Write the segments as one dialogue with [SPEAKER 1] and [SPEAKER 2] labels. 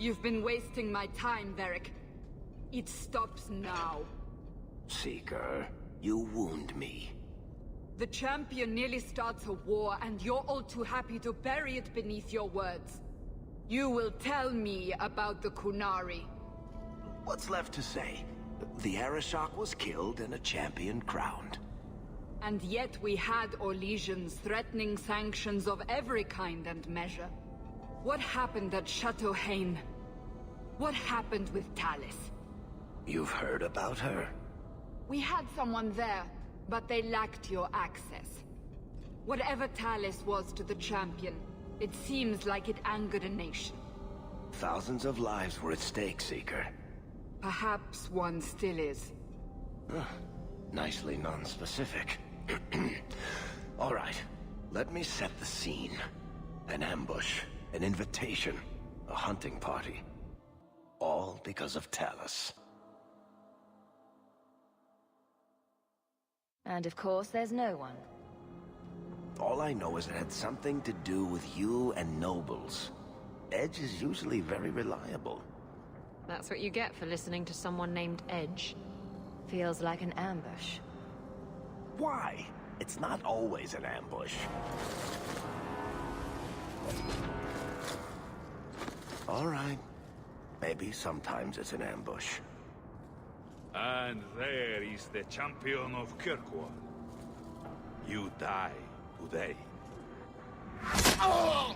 [SPEAKER 1] You've been wasting my time, Varric. It stops now.
[SPEAKER 2] Seeker, you wound me.
[SPEAKER 1] The champion nearly starts a war, and you're all too happy to bury it beneath your words. You will tell me about the Qunari.
[SPEAKER 2] What's left to say? The Arishok was killed and a champion crowned.
[SPEAKER 1] And yet we had Orlesians threatening sanctions of every kind and measure. What happened at Chateau Hain? What happened with Talis?
[SPEAKER 2] You've heard about her?
[SPEAKER 1] We had someone there, but they lacked your access. Whatever Talis was to the champion, it seems like it angered a nation.
[SPEAKER 2] Thousands of lives were at stake, Seeker.
[SPEAKER 1] Perhaps one still is.
[SPEAKER 2] Nicely non-specific. All right, let me set the scene. An ambush, an invitation, a hunting party. All because of Talis.
[SPEAKER 3] And of course, there's no one.
[SPEAKER 2] All I know is it had something to do with you and nobles. Edge is usually very reliable.
[SPEAKER 4] That's what you get for listening to someone named Edge.
[SPEAKER 3] Feels like an ambush.
[SPEAKER 2] Why? It's not always an ambush. All right. Maybe sometimes it's an ambush.
[SPEAKER 5] And there is the champion of Kirkwall. You die today.
[SPEAKER 2] Oh!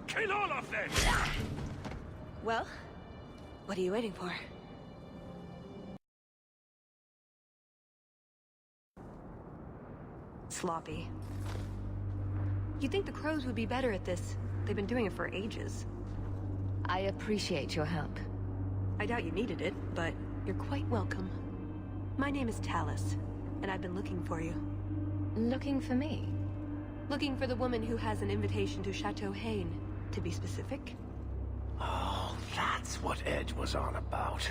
[SPEAKER 5] Kill all of them!
[SPEAKER 3] Well, what are you waiting for?
[SPEAKER 6] Sloppy. You'd think the Crows would be better at this. They've been doing it for ages.
[SPEAKER 3] I appreciate your help.
[SPEAKER 6] I doubt you needed it, but you're quite welcome. My name is Talis, and I've been looking for you.
[SPEAKER 3] Looking for me?
[SPEAKER 6] Looking for the woman who has an invitation to Chateau Hain, to be specific.
[SPEAKER 2] Oh, that's what Edge was on about.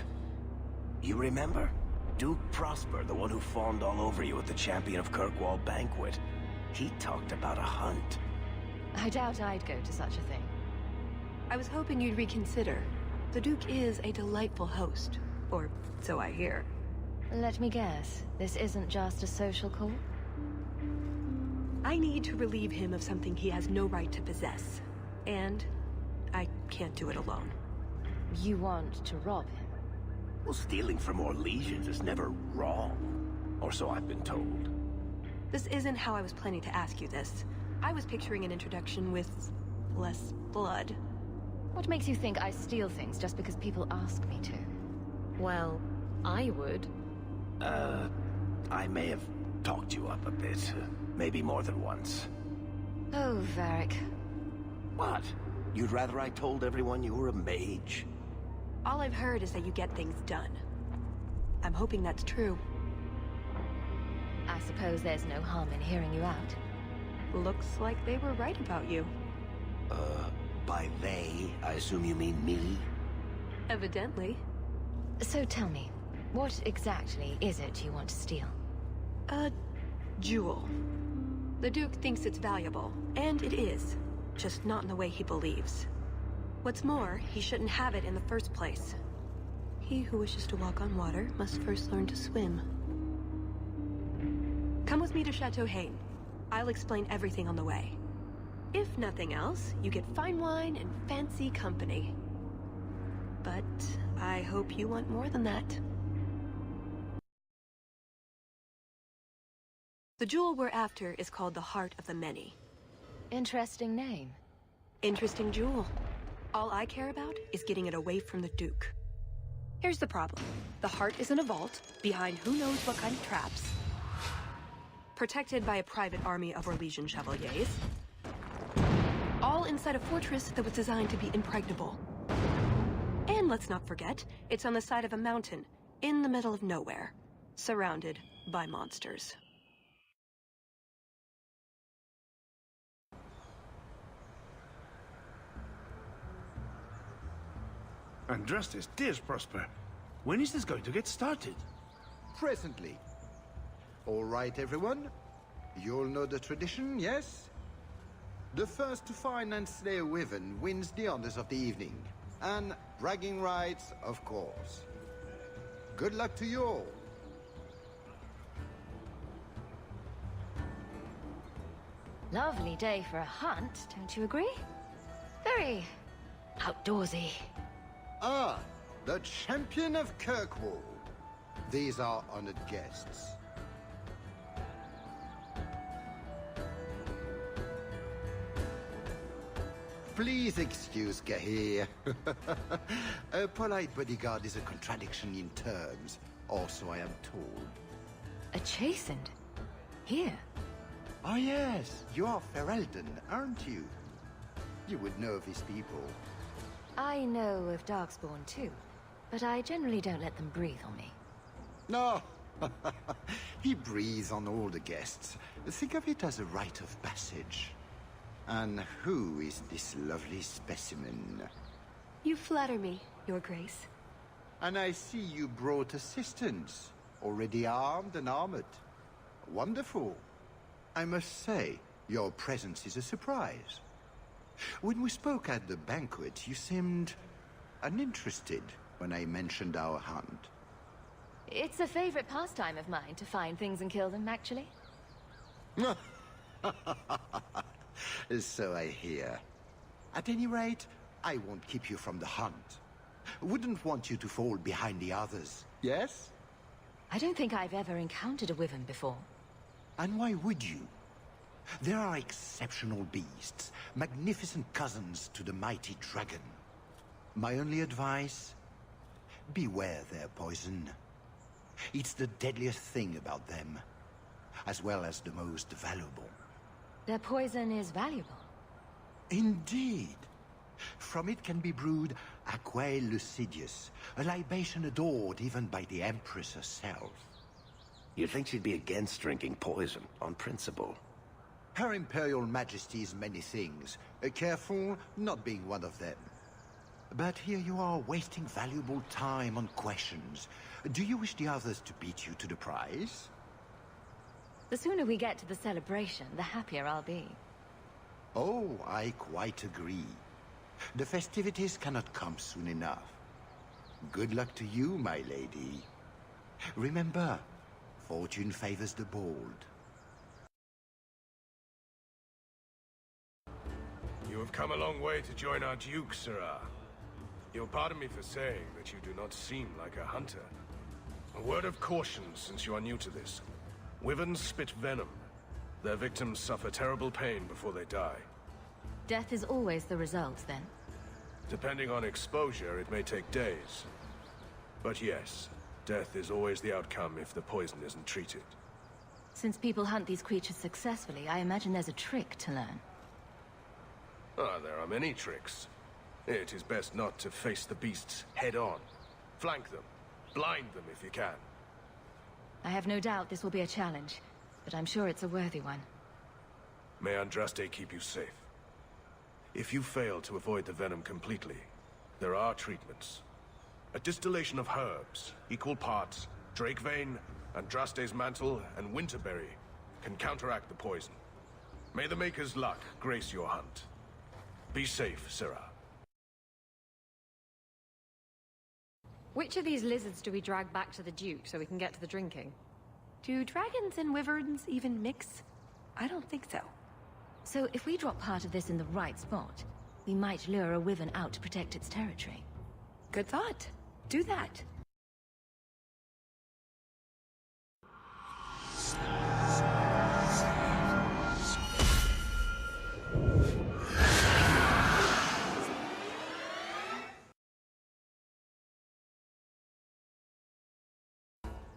[SPEAKER 2] You remember? Duke Prosper, the one who fawned all over you at the Champion of Kirkwall banquet. He talked about a hunt.
[SPEAKER 3] I doubt I'd go to such a thing.
[SPEAKER 6] I was hoping you'd reconsider. The Duke is a delightful host, or so I hear.
[SPEAKER 3] Let me guess, this isn't just a social call?
[SPEAKER 6] I need to relieve him of something he has no right to possess. And I can't do it alone.
[SPEAKER 3] You want to rob him?
[SPEAKER 2] Well, stealing from Orlesians is never wrong. Or so I've been told.
[SPEAKER 6] This isn't how I was planning to ask you this. I was picturing an introduction with less blood.
[SPEAKER 3] What makes you think I steal things just because people ask me to?
[SPEAKER 4] Well, I would.
[SPEAKER 2] I may have talked you up a bit. Maybe more than once.
[SPEAKER 3] Oh, Varric.
[SPEAKER 2] What? You'd rather I told everyone you were a mage?
[SPEAKER 6] All I've heard is that you get things done. I'm hoping that's true.
[SPEAKER 3] I suppose there's no harm in hearing you out.
[SPEAKER 6] Looks like they were right about you.
[SPEAKER 2] By they, I assume you mean me?
[SPEAKER 6] Evidently.
[SPEAKER 3] So tell me, what exactly is it you want to steal?
[SPEAKER 6] A jewel. The Duke thinks it's valuable, and it is. Just not in the way he believes. What's more, he shouldn't have it in the first place. He who wishes to walk on water must first learn to swim. Come with me to Chateau Hain. I'll explain everything on the way. If nothing else, you get fine wine and fancy company. But I hope you want more than that. The jewel we're after is called the Heart of the Many.
[SPEAKER 3] Interesting name.
[SPEAKER 6] Interesting jewel. All I care about is getting it away from the Duke. Here's the problem. The heart is in a vault, behind who knows what kind of traps. Protected by a private army of Orlesian chevaliers. All inside a fortress that was designed to be impregnable. And let's not forget, it's on the side of a mountain, in the middle of nowhere, surrounded by monsters.
[SPEAKER 7] Andrastes, dear Prosper, when is this going to get started?
[SPEAKER 8] Presently. All right, everyone. You'll know the tradition, yes? The first to find and slay a wyvern wins the honors of the evening. And bragging rights, of course. Good luck to you all.
[SPEAKER 3] Lovely day for a hunt, don't you agree? Very outdoorsy.
[SPEAKER 8] Ah, the champion of Kirkwall. These are honored guests. Please excuse Gahir. A polite bodyguard is a contradiction in terms, also I am told.
[SPEAKER 3] A chastened? Here?
[SPEAKER 8] Ah yes, you are Ferelden, aren't you? You would know of his people.
[SPEAKER 3] I know of Darkspawn too, but I generally don't let them breathe on me.
[SPEAKER 8] No, he breathes on all the guests. Think of it as a rite of passage. And who is this lovely specimen?
[SPEAKER 6] You flatter me, Your Grace.
[SPEAKER 8] And I see you brought assistants, already armed and armored. Wonderful. I must say, your presence is a surprise. When we spoke at the banquet, you seemed uninterested when I mentioned our hunt.
[SPEAKER 3] It's a favorite pastime of mine to find things and kill them, actually.
[SPEAKER 8] So I hear. At any rate, I won't keep you from the hunt. Wouldn't want you to fall behind the others, yes?
[SPEAKER 3] I don't think I've ever encountered a wyvern before.
[SPEAKER 8] And why would you? There are exceptional beasts, magnificent cousins to the mighty dragon. My only advice? Beware their poison. It's the deadliest thing about them, as well as the most valuable.
[SPEAKER 3] Their poison is valuable.
[SPEAKER 8] Indeed. From it can be brewed Aquae Lucidius, a libation adored even by the Empress herself.
[SPEAKER 2] You'd think she'd be against drinking poison, on principle.
[SPEAKER 8] Her Imperial Majesty's many things, careful not being one of them. But here you are wasting valuable time on questions. Do you wish the others to beat you to the prize?
[SPEAKER 3] The sooner we get to the celebration, the happier I'll be.
[SPEAKER 8] Oh, I quite agree. The festivities cannot come soon enough. Good luck to you, my lady. Remember, fortune favors the bold.
[SPEAKER 5] You have come a long way to join our Duke, Sirrah. You'll pardon me for saying that you do not seem like a hunter. A word of caution since you are new to this. Wyverns spit venom. Their victims suffer terrible pain before they die.
[SPEAKER 3] Death is always the result, then?
[SPEAKER 5] Depending on exposure, it may take days. But yes, death is always the outcome if the poison isn't treated.
[SPEAKER 3] Since people hunt these creatures successfully, I imagine there's a trick to learn.
[SPEAKER 5] Ah, there are many tricks. It is best not to face the beasts head-on. Flank them. Blind them if you can.
[SPEAKER 3] I have no doubt this will be a challenge, but I'm sure it's a worthy one.
[SPEAKER 5] May Andraste keep you safe. If you fail to avoid the venom completely, there are treatments. A distillation of herbs, equal parts, Drakevein, Andraste's mantle, and Winterberry can counteract the poison. May the Maker's luck grace your hunt. Be safe, Sirrah.
[SPEAKER 4] Which of these lizards do we drag back to the Duke so we can get to the drinking?
[SPEAKER 6] Do dragons and wyverns even mix? I don't think so.
[SPEAKER 3] So if we drop part of this in the right spot, we might lure a wyvern out to protect its territory.
[SPEAKER 6] Good thought. Do that.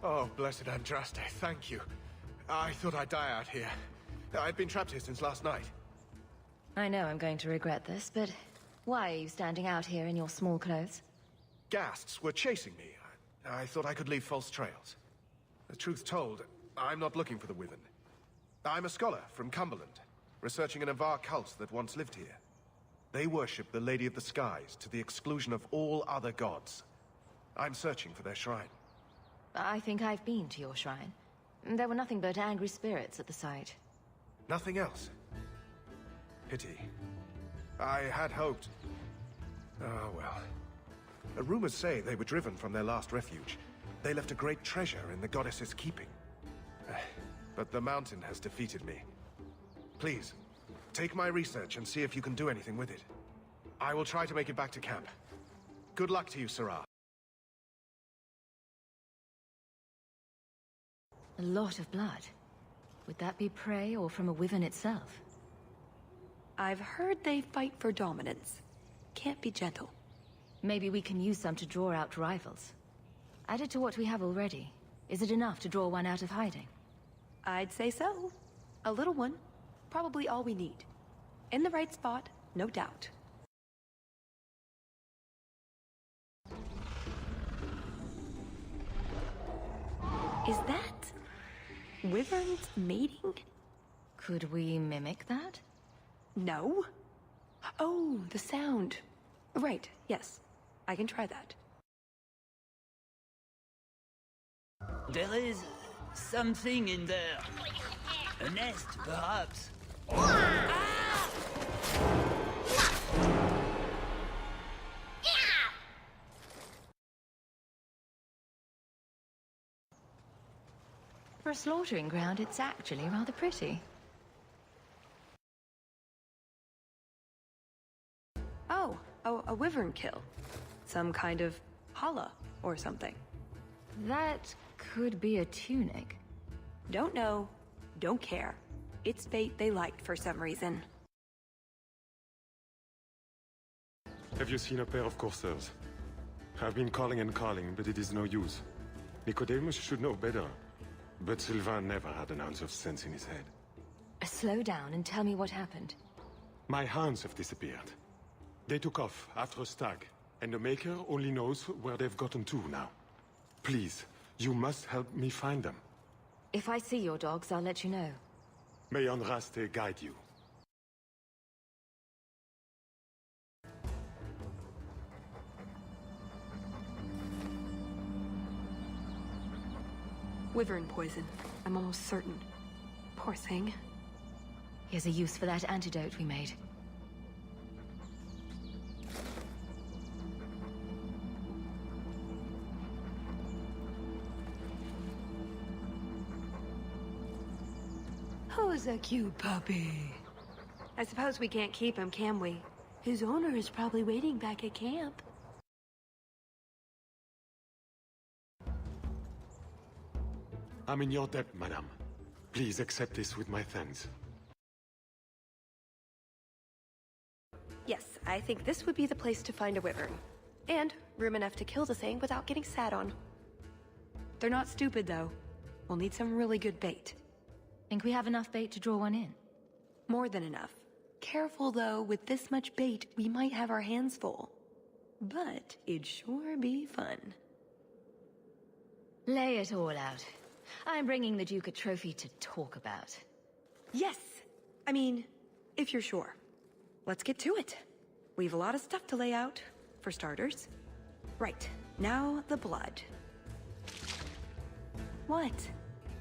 [SPEAKER 5] Oh, blessed Andraste, thank you. I thought I'd die out here. I've been trapped here since last night.
[SPEAKER 3] I know I'm going to regret this, but why are you standing out here in your small clothes?
[SPEAKER 5] Ghasts were chasing me. I thought I could leave false trails. The truth told, I'm not looking for the Wyvern. I'm a scholar from Cumberland, researching an Avar cult that once lived here. They worship the Lady of the Skies to the exclusion of all other gods. I'm searching for their shrine.
[SPEAKER 3] I think I've been to your shrine. There were nothing but angry spirits at the site.
[SPEAKER 5] Nothing else. Pity. I had hoped. Oh, well. Rumors say they were driven from their last refuge. They left a great treasure in the goddess's keeping. But the mountain has defeated me. Please, take my research and see if you can do anything with it. I will try to make it back to camp. Good luck to you, Sirah.
[SPEAKER 3] A lot of blood. Would that be prey or from a wyvern itself?
[SPEAKER 6] I've heard they fight for dominance. Can't be gentle.
[SPEAKER 3] Maybe we can use some to draw out rivals. Added to what we have already, is it enough to draw one out of hiding?
[SPEAKER 6] I'd say so. A little one. Probably all we need. In the right spot, no doubt. Is that... wyverns mating?
[SPEAKER 3] Could we mimic that?
[SPEAKER 6] No. Oh, the sound. Right, yes. I can try that.
[SPEAKER 9] There is something in there. A nest, perhaps.
[SPEAKER 3] For a slaughtering ground, it's actually rather pretty.
[SPEAKER 6] Oh, a wyvern kill. Some kind of holla or something.
[SPEAKER 3] That could be a tunic.
[SPEAKER 6] Don't know, don't care. It's bait they liked for some reason.
[SPEAKER 10] Have you seen a pair of coursers? I've been calling and calling, but it is no use. Nicodemus should know better. But Sylvain never had an ounce of sense in his head.
[SPEAKER 3] Slow down and tell me what happened.
[SPEAKER 10] My hounds have disappeared. They took off after a stag, and the Maker only knows where they've gotten to now. Please, you must help me find them.
[SPEAKER 3] If I see your dogs, I'll let you know.
[SPEAKER 10] May Andraste guide you.
[SPEAKER 6] Wyvern poison. I'm almost certain. Poor thing.
[SPEAKER 3] Here's a use for that antidote we made.
[SPEAKER 6] Who's a cute puppy? I suppose we can't keep him, can we? His owner is probably waiting back at camp.
[SPEAKER 10] I'm in your debt, madame. Please accept this with my thanks.
[SPEAKER 6] Yes, I think this would be the place to find a wyvern. And room enough to kill the thing without getting sat on. They're not stupid, though. We'll need some really good bait.
[SPEAKER 3] Think we have enough bait to draw one in?
[SPEAKER 6] More than enough. Careful, though, with this much bait, we might have our hands full. But it'd sure be fun.
[SPEAKER 3] Lay it all out. I'm bringing the Duke a trophy to talk about.
[SPEAKER 6] Yes! I mean, if you're sure. Let's get to it. We've a lot of stuff to lay out, for starters. Right, now the blood. What?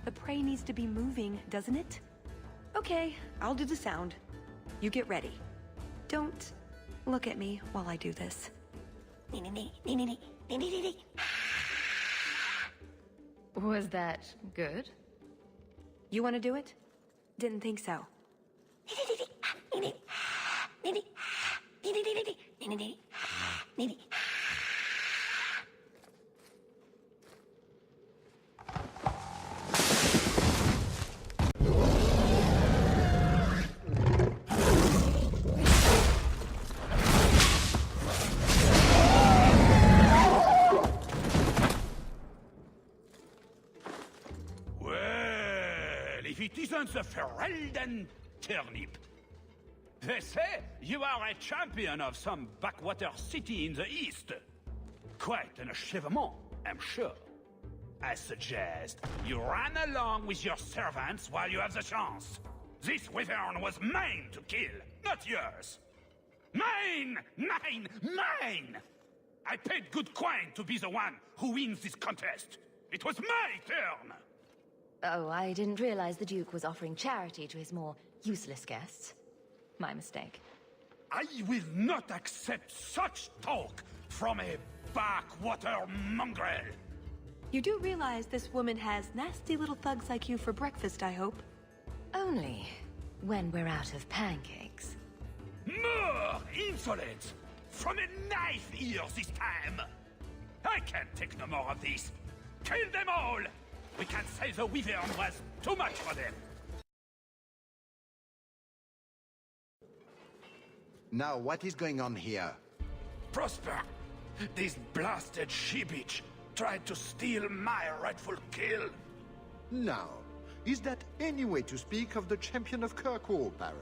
[SPEAKER 6] The prey needs to be moving, doesn't it? Okay, I'll do the sound. You get ready. Don't look at me while I do this.
[SPEAKER 3] Was that good?
[SPEAKER 6] You want to do it? Didn't think so.
[SPEAKER 7] It isn't the Ferelden turnip. They say you are a champion of some backwater city in the east. Quite an achievement, I'm sure. I suggest you run along with your servants while you have the chance. This wyvern was mine to kill, not yours. Mine! Mine! Mine! I paid good coin to be the one who wins this contest. It was my turn!
[SPEAKER 3] Oh, I didn't realize the Duke was offering charity to his more useless guests. My mistake.
[SPEAKER 7] I will not accept such talk from a backwater mongrel!
[SPEAKER 6] You do realize this woman has nasty little thugs like you for breakfast, I hope?
[SPEAKER 3] Only when we're out of pancakes.
[SPEAKER 7] More insolence! From a knife ear this time! I can't take no more of this! Kill them all! We can't say the wyvern was too much for them!
[SPEAKER 8] Now, what is going on here?
[SPEAKER 7] Prosper! This blasted she-bitch tried to steal my rightful kill!
[SPEAKER 8] Now, is that any way to speak of the champion of Kirkwall, Baron?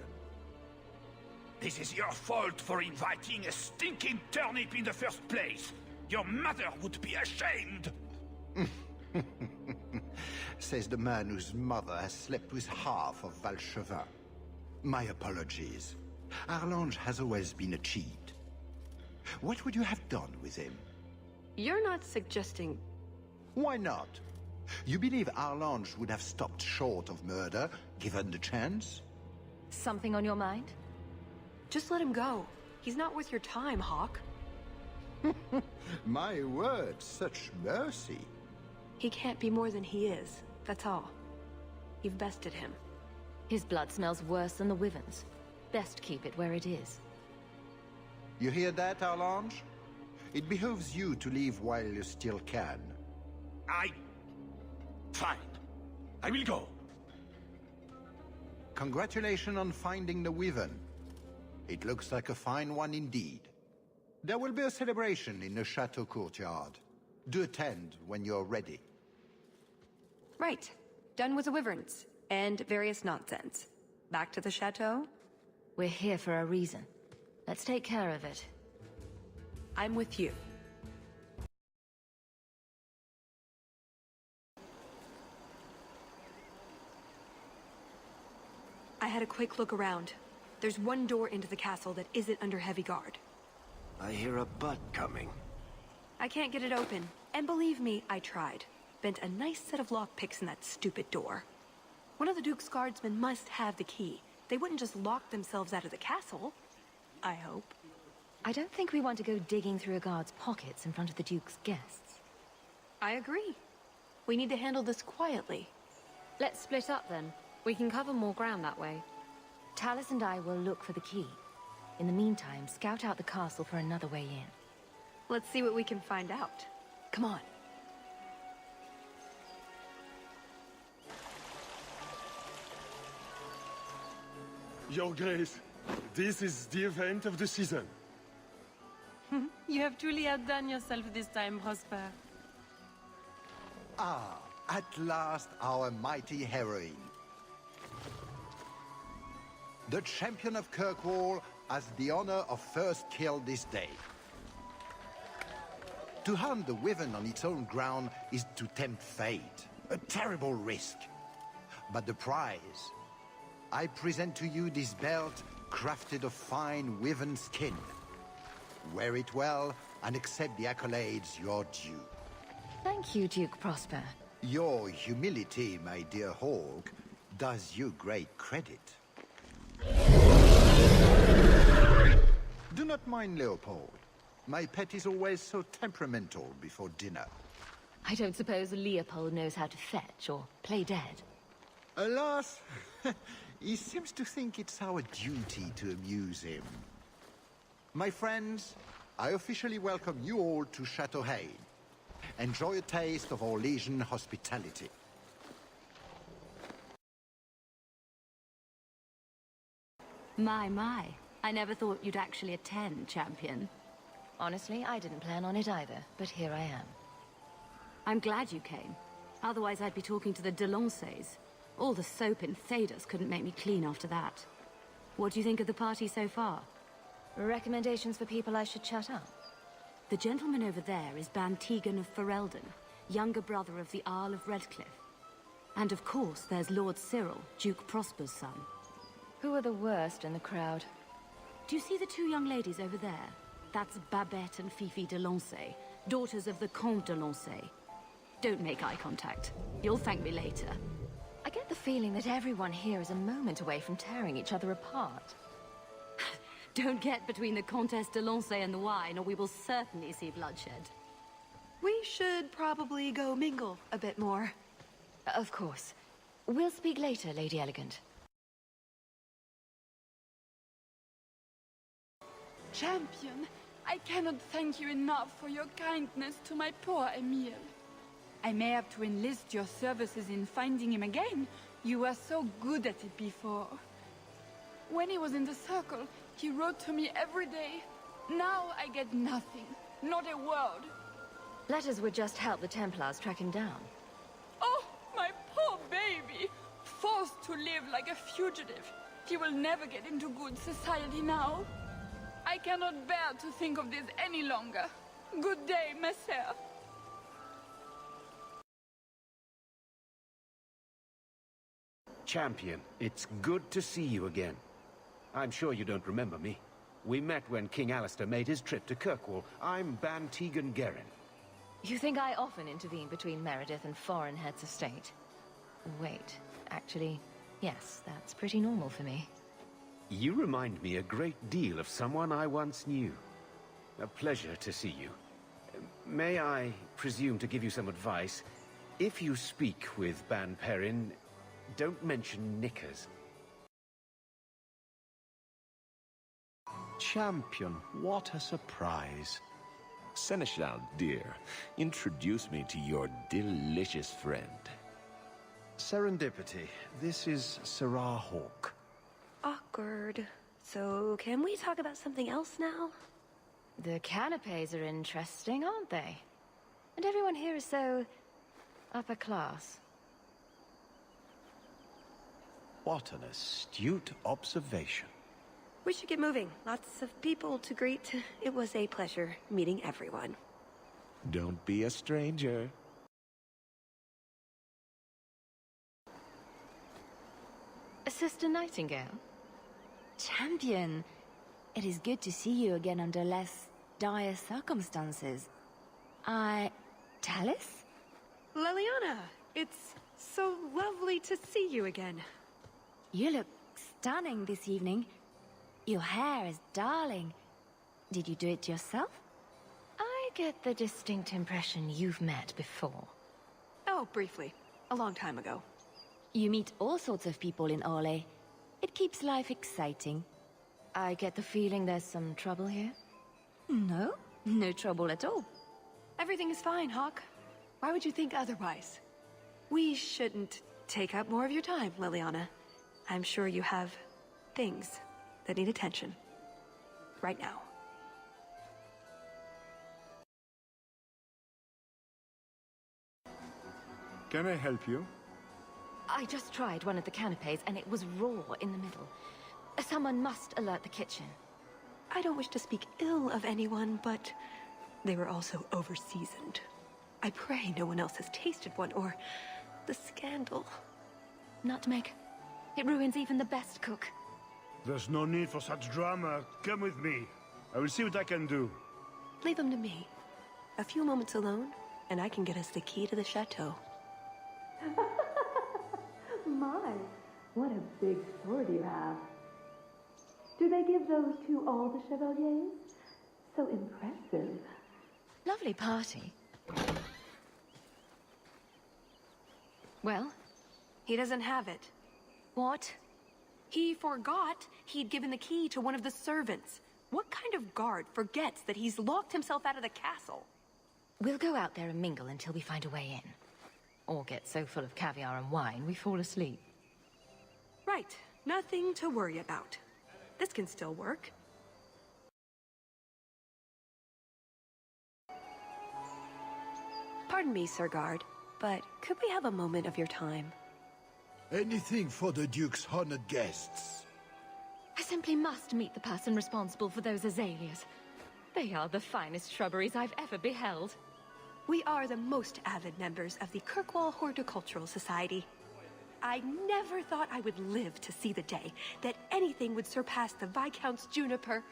[SPEAKER 7] This is your fault for inviting a stinking turnip in the first place! Your mother would be ashamed!
[SPEAKER 8] Says the man whose mother has slept with half of Valchevin. My apologies. Arlange has always been a cheat. What would you have done with him?
[SPEAKER 6] You're not suggesting...
[SPEAKER 8] Why not? You believe Arlange would have stopped short of murder, given the chance?
[SPEAKER 3] Something on your mind?
[SPEAKER 6] Just let him go. He's not worth your time, Hawk.
[SPEAKER 8] My word, such mercy.
[SPEAKER 6] He can't be more than he is, that's all. You've bested him.
[SPEAKER 3] His blood smells worse than the wyvern's. Best keep it where it is.
[SPEAKER 8] You hear that, Arlange? It behooves you to leave while you still can.
[SPEAKER 7] Fine. I will go.
[SPEAKER 8] Congratulations on finding the wyvern. It looks like a fine one indeed. There will be a celebration in the chateau courtyard. Do attend when you're ready.
[SPEAKER 6] Right. Done with the wyverns. And various nonsense. Back to the chateau?
[SPEAKER 3] We're here for a reason. Let's take care of it.
[SPEAKER 6] I'm with you. I had a quick look around. There's one door into the castle that isn't under heavy guard.
[SPEAKER 2] I hear a butt coming.
[SPEAKER 6] I can't get it open. And believe me, I tried. Bent a nice set of lockpicks in that stupid door. One of the Duke's guardsmen must have the key. They wouldn't just lock themselves out of the castle. I hope.
[SPEAKER 3] I don't think we want to go digging through a guard's pockets in front of the Duke's guests.
[SPEAKER 6] I agree. We need to handle this quietly.
[SPEAKER 4] Let's split up then. We can cover more ground that way.
[SPEAKER 3] Tallis and I will look for the key. In the meantime, scout out the castle for another way in.
[SPEAKER 6] Let's see what we can find out. Come on.
[SPEAKER 10] Your Grace, this is the event of the season.
[SPEAKER 11] You have truly outdone yourself this time, Prosper.
[SPEAKER 8] Ah, at last our mighty heroine. The champion of Kirkwall has the honor of first kill this day. To hunt the wyvern on its own ground is to tempt fate. A terrible risk. But the prize... I present to you this belt crafted of fine wyvern skin. Wear it well and accept the accolades you're due.
[SPEAKER 3] Thank you, Duke Prosper.
[SPEAKER 8] Your humility, my dear Hawk, does you great credit. Do not mind Leopold. My pet is always so temperamental before dinner.
[SPEAKER 3] I don't suppose Leopold knows how to fetch or play dead.
[SPEAKER 8] Alas, he seems to think it's our duty to amuse him. My friends, I officially welcome you all to Chateau Hain. Enjoy a taste of our Legion hospitality.
[SPEAKER 12] My. I never thought you'd actually attend, champion.
[SPEAKER 3] Honestly, I didn't plan on it either, but here I am.
[SPEAKER 12] I'm glad you came. Otherwise, I'd be talking to the Delanceys. All the soap in Thedas couldn't make me clean after that. What do you think of the party so far?
[SPEAKER 3] Recommendations for people I should chat up?
[SPEAKER 12] The gentleman over there is Ban Tegan of Ferelden, younger brother of the Arl of Redcliffe. And of course, there's Lord Cyril, Duke Prosper's son.
[SPEAKER 3] Who are the worst in the crowd?
[SPEAKER 12] Do you see the two young ladies over there? That's Babette and Fifi de Lancey, daughters of the Comte de Lancey. Don't make eye contact. You'll thank me later.
[SPEAKER 3] I get the feeling that everyone here is a moment away from tearing each other apart.
[SPEAKER 12] Don't get between the Comtesse de Lancey and the wine, or we will certainly see bloodshed.
[SPEAKER 6] We should probably go mingle a bit more.
[SPEAKER 3] Of course. We'll speak later, Lady Elegant.
[SPEAKER 1] Champion, I cannot thank you enough for your kindness to my poor Emile. I may have to enlist your services in finding him again. You were so good at it before. When he was in the Circle, he wrote to me every day. Now I get nothing, not a word.
[SPEAKER 3] Letters would just help the Templars track him down.
[SPEAKER 1] Oh, my poor baby! Forced to live like a fugitive. He will never get into good society now. I cannot bear to think of this any longer. Good day, Messer.
[SPEAKER 2] Champion, it's good to see you again. I'm sure you don't remember me. We met when King Alistair made his trip to Kirkwall. I'm Ban Tegan Gerin.
[SPEAKER 3] You think I often intervene between Meredith and foreign heads of state? Wait, actually, yes, that's pretty normal for me.
[SPEAKER 2] You remind me a great deal of someone I once knew. A pleasure to see you. May I presume to give you some advice? If you speak with Ban Perrin, don't mention knickers.
[SPEAKER 13] Champion, what a surprise. Seneschal, dear, introduce me to your delicious friend.
[SPEAKER 8] Serendipity. This is Sarah Hawke.
[SPEAKER 6] Awkward. So, can we talk about something else now?
[SPEAKER 3] The canapes are interesting, aren't they? And everyone here is so upper class.
[SPEAKER 8] What an astute observation.
[SPEAKER 6] We should get moving. Lots of people to greet. It was a pleasure meeting everyone.
[SPEAKER 13] Don't be a stranger.
[SPEAKER 3] Sister Nightingale?
[SPEAKER 12] Champion, it is good to see you again under less dire circumstances. Tallis?
[SPEAKER 6] Leliana, it's so lovely to see you again.
[SPEAKER 12] You look stunning this evening. Your hair is darling. Did you do it yourself?
[SPEAKER 3] I get the distinct impression you've met before.
[SPEAKER 6] Oh, briefly. A long time ago.
[SPEAKER 12] You meet all sorts of people in Orlais. It keeps life exciting.
[SPEAKER 3] I get the feeling there's some trouble here?
[SPEAKER 12] No, no trouble at all.
[SPEAKER 6] Everything is fine, Hawke. Why would you think otherwise? We shouldn't take up more of your time, Leliana. I'm sure you have things that need attention. Right now.
[SPEAKER 14] Can I help you?
[SPEAKER 3] I just tried one of the canapes and it was raw in the middle. Someone must alert the kitchen.
[SPEAKER 6] I don't wish to speak ill of anyone, but they were also over-seasoned. I pray no one else has tasted one, or the scandal.
[SPEAKER 3] Nutmeg. It ruins even the best cook.
[SPEAKER 14] There's no need for such drama. Come with me. I will see what I can do.
[SPEAKER 6] Leave them to me. A few moments alone, and I can get us the key to the chateau.
[SPEAKER 15] My, what a big sword you have. Do they give those to all the Chevaliers? So impressive.
[SPEAKER 3] Lovely party. Well?
[SPEAKER 6] He doesn't have it.
[SPEAKER 3] What?
[SPEAKER 6] He forgot he'd given the key to one of the servants. What kind of guard forgets that he's locked himself out of the castle?
[SPEAKER 3] We'll go out there and mingle until we find a way in. Or get so full of caviar and wine we fall asleep.
[SPEAKER 6] Right. Nothing to worry about. This can still work. Pardon me, Sir Guard, but could we have a moment of your time?
[SPEAKER 8] Anything for the Duke's honored guests.
[SPEAKER 3] I simply must meet the person responsible for those azaleas. They are the finest shrubberies I've ever beheld.
[SPEAKER 6] We are the most avid members of the Kirkwall Horticultural Society. I never thought I would live to see the day that anything would surpass the Viscount's juniper.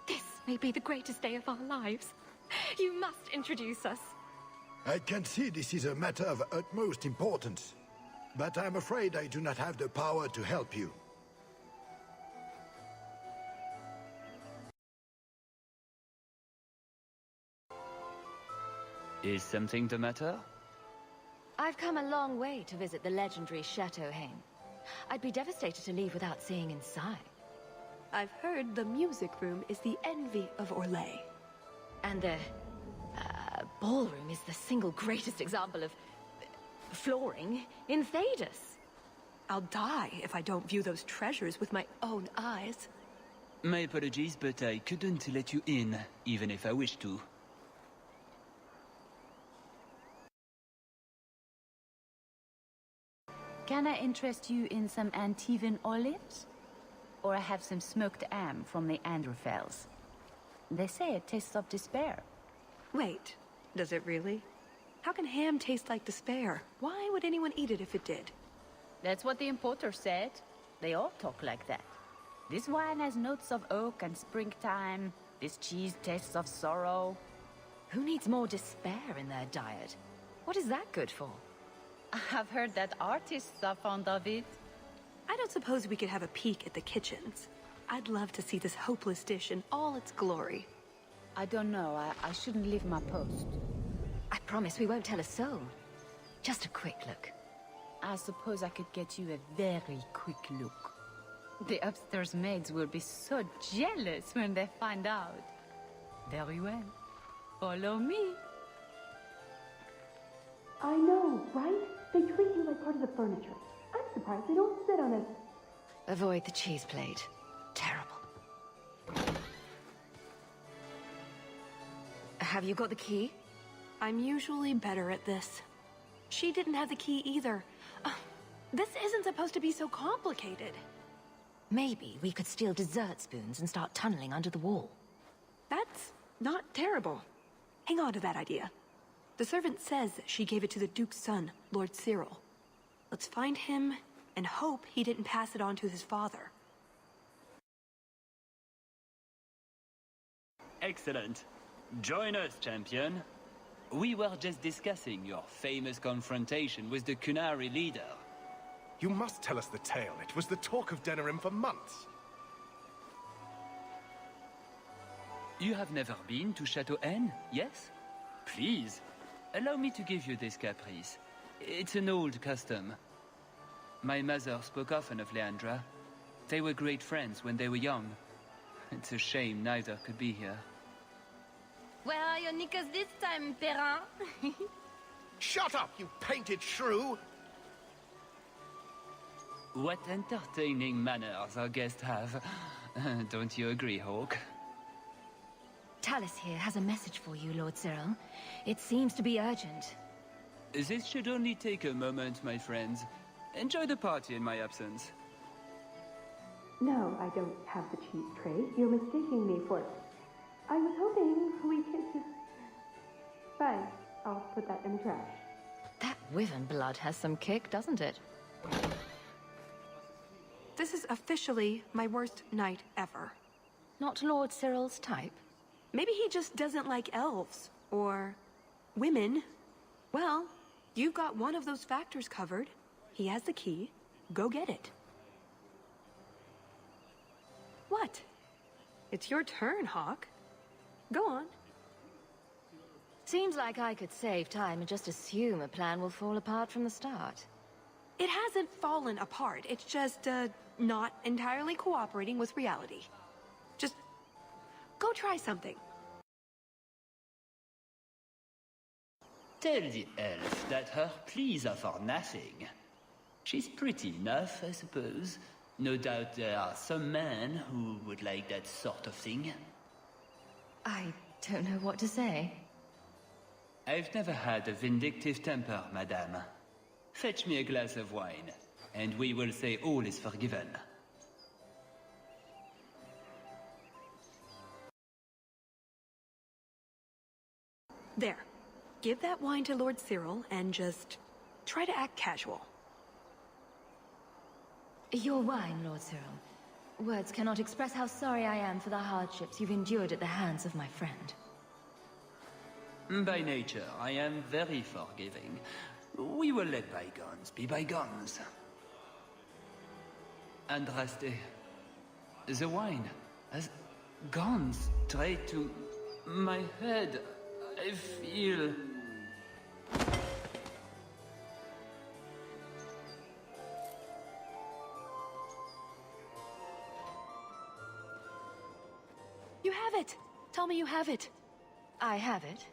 [SPEAKER 3] This may be the greatest day of our lives. You must introduce us.
[SPEAKER 8] I can see this is a matter of utmost importance, but I'm afraid I do not have the power to help you.
[SPEAKER 9] Is something the matter?
[SPEAKER 3] I've come a long way to visit the legendary Chateau Hain. I'd be devastated to leave without seeing inside.
[SPEAKER 6] I've heard the music room is the envy of Orlais.
[SPEAKER 3] And the ballroom is the single greatest example of flooring in Thedas.
[SPEAKER 6] I'll die if I don't view those treasures with my own eyes.
[SPEAKER 9] My apologies, but I couldn't let you in, even if I wished to.
[SPEAKER 12] Can I interest you in some Antivan olives? Or I have some smoked ham from the Androfels. They say it tastes of despair.
[SPEAKER 6] Wait, does it really? How can ham taste like despair? Why would anyone eat it if it did?
[SPEAKER 12] That's what the importer said. They all talk like that. This wine has notes of oak and springtime. This cheese tastes of sorrow.
[SPEAKER 3] Who needs more despair in their diet? What is that good for?
[SPEAKER 12] I've heard that artists are fond of it.
[SPEAKER 6] I don't suppose we could have a peek at the kitchens. I'd love to see this hopeless dish in all its glory.
[SPEAKER 12] I don't know. I shouldn't leave my post.
[SPEAKER 3] I promise we won't tell a soul. Just a quick look.
[SPEAKER 12] I suppose I could get you a very quick look. The upstairs maids will be so jealous when they find out. Very well. Follow me.
[SPEAKER 15] I know, right? They treat you like part of the furniture. I'm surprised they don't sit on it.
[SPEAKER 3] Avoid the cheese plate. Terrible. Have you got the key?
[SPEAKER 6] I'm usually better at this. She didn't have the key either. This isn't supposed to be so complicated.
[SPEAKER 3] Maybe we could steal dessert spoons and start tunneling under the wall.
[SPEAKER 6] That's not terrible. Hang on to that idea. The servant says she gave it to the Duke's son, Lord Cyril. Let's find him and hope he didn't pass it on to his father.
[SPEAKER 9] Excellent. Join us, champion. We were just discussing your famous confrontation with the Qunari leader.
[SPEAKER 5] You must tell us the tale. It was the talk of Denerim for months.
[SPEAKER 9] You have never been to Chateau Hain, yes? Please, allow me to give you this caprice. It's an old custom. My mother spoke often of Leandra. They were great friends when they were young. It's a shame neither could be here.
[SPEAKER 11] Where are your knickers this time, Perrin?
[SPEAKER 5] Shut up, you painted shrew!
[SPEAKER 9] What entertaining manners our guests have. Don't you agree, Hawk?
[SPEAKER 3] Talus here has a message for you, Lord Cyril. It seems to be urgent.
[SPEAKER 9] This should only take a moment, my friends. Enjoy the party in my absence.
[SPEAKER 15] No, I don't have the cheese tray. You're mistaking me for... I was hoping we could... Fine, I'll put that in the trash.
[SPEAKER 3] That Wyvern blood has some kick, doesn't it?
[SPEAKER 6] This is officially my worst night ever.
[SPEAKER 3] Not Lord Cyril's type?
[SPEAKER 6] Maybe he just doesn't like elves. Or... women. Well, you've got one of those factors covered. He has the key. Go get it. What? It's your turn, Hawk. Go on.
[SPEAKER 3] Seems like I could save time and just assume a plan will fall apart from the start.
[SPEAKER 6] It hasn't fallen apart. It's just, not entirely cooperating with reality. Just... go try something.
[SPEAKER 9] Tell the elf that her pleas are for nothing. She's pretty enough, I suppose. No doubt there are some men who would like that sort of thing.
[SPEAKER 3] I don't know what to say.
[SPEAKER 9] I've never had a vindictive temper, madame. Fetch me a glass of wine. and we will say all is forgiven.
[SPEAKER 6] There. Give that wine to Lord Cyril and just try to act casual.
[SPEAKER 3] Your wine, Lord Cyril. Words cannot express how sorry I am for the hardships you've endured at the hands of my friend.
[SPEAKER 9] By nature, I am very forgiving. We will let bygones be bygones. Andraste, the wine has gone straight to my head. I feel...
[SPEAKER 6] You have it! Tell me you have it.
[SPEAKER 3] I have it.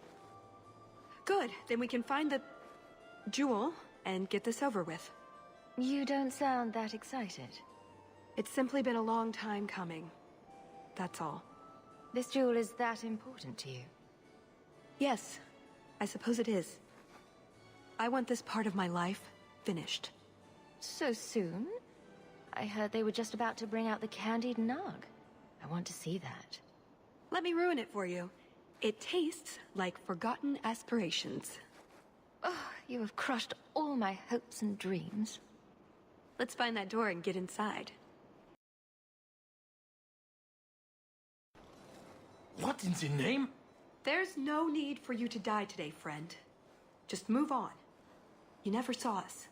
[SPEAKER 6] Good, then we can find the jewel and get this over with.
[SPEAKER 3] You don't sound that excited.
[SPEAKER 6] It's simply been a long time coming. That's all.
[SPEAKER 3] This jewel is that important to you?
[SPEAKER 6] Yes, I suppose it is. I want this part of my life finished.
[SPEAKER 3] So soon? I heard they were just about to bring out the Candied Nug. I want to see that.
[SPEAKER 6] Let me ruin it for you. It tastes like forgotten aspirations.
[SPEAKER 3] Oh, you have crushed all my hopes and dreams.
[SPEAKER 6] Let's find that door and get inside.
[SPEAKER 16] What in the name?
[SPEAKER 6] There's no need for you to die today, friend. Just move on. You never saw us.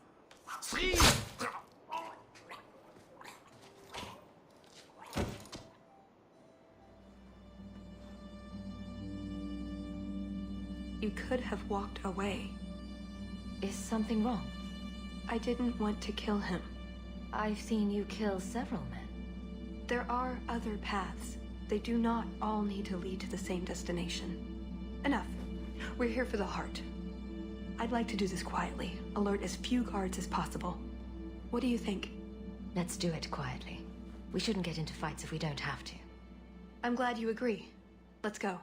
[SPEAKER 6] You could have walked away.
[SPEAKER 3] Is something wrong?
[SPEAKER 6] I didn't want to kill him.
[SPEAKER 3] I've seen you kill several men.
[SPEAKER 6] There are other paths. They do not all need to lead to the same destination. Enough. We're here for the heart. I'd like to do this quietly. Alert as few guards as possible. What do you think?
[SPEAKER 3] Let's do it quietly. We shouldn't get into fights if we don't have to.
[SPEAKER 6] I'm glad you agree. Let's go.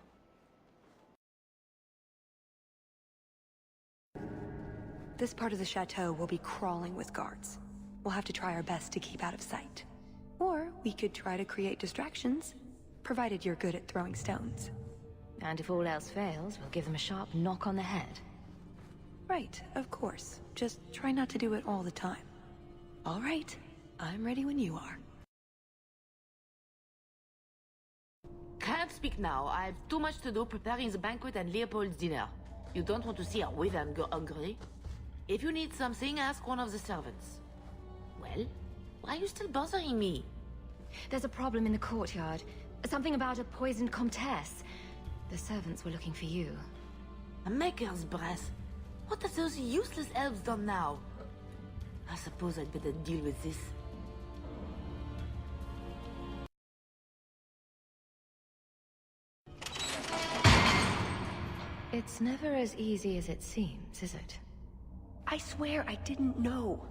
[SPEAKER 6] This part of the chateau will be crawling with guards. We'll have to try our best to keep out of sight. Or we could try to create distractions, provided you're good at throwing stones.
[SPEAKER 3] And if all else fails, we'll give them a sharp knock on the head.
[SPEAKER 6] Right, of course. Just try not to do it all the time. All right, I'm ready when you are.
[SPEAKER 17] Can't speak now. I have too much to do preparing the banquet and Leopold's dinner. You don't want to see her wither and go hungry. If you need something, ask one of the servants. Well, why are you still bothering me?
[SPEAKER 3] There's a problem in the courtyard. Something about a poisoned comtesse. The servants were looking for you.
[SPEAKER 17] A maker's breath. What have those useless elves done now? I suppose I'd better deal with this.
[SPEAKER 3] It's never as easy as it seems, is it?
[SPEAKER 6] I swear I didn't know.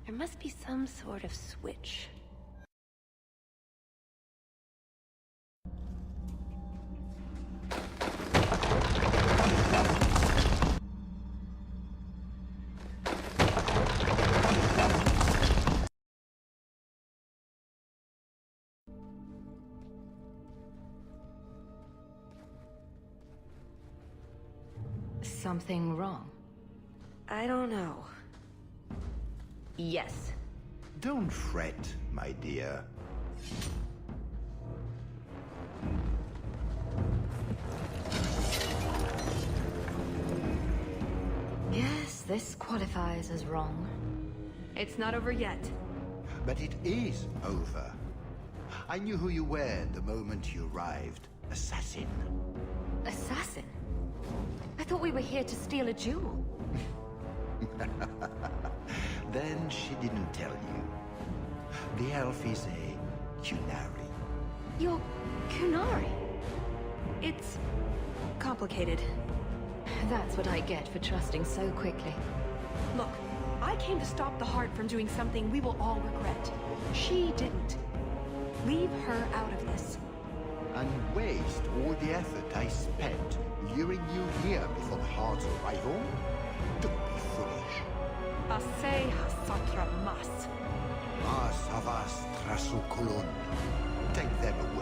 [SPEAKER 6] There must be some sort of switch.
[SPEAKER 3] Something wrong?
[SPEAKER 6] I don't know. Yes.
[SPEAKER 8] Don't fret, my dear.
[SPEAKER 3] Yes, this qualifies as wrong.
[SPEAKER 6] It's not over yet.
[SPEAKER 8] But it is over. I knew who you were the moment you arrived. Assassin.
[SPEAKER 3] Assassin? I thought we were here to steal a jewel.
[SPEAKER 8] Then she didn't tell you. The elf is a Qunari.
[SPEAKER 3] You're Qunari?
[SPEAKER 6] It's complicated.
[SPEAKER 3] That's what I get for trusting so quickly.
[SPEAKER 6] Look, I came to stop the heart from doing something we will all regret. She didn't. Leave her out of this.
[SPEAKER 8] And waste all the effort I spent luring you here before the heart's arrival? Don't be foolish.
[SPEAKER 6] Asay hasatra mas.
[SPEAKER 8] Mas havas trasu kulun. Take them away.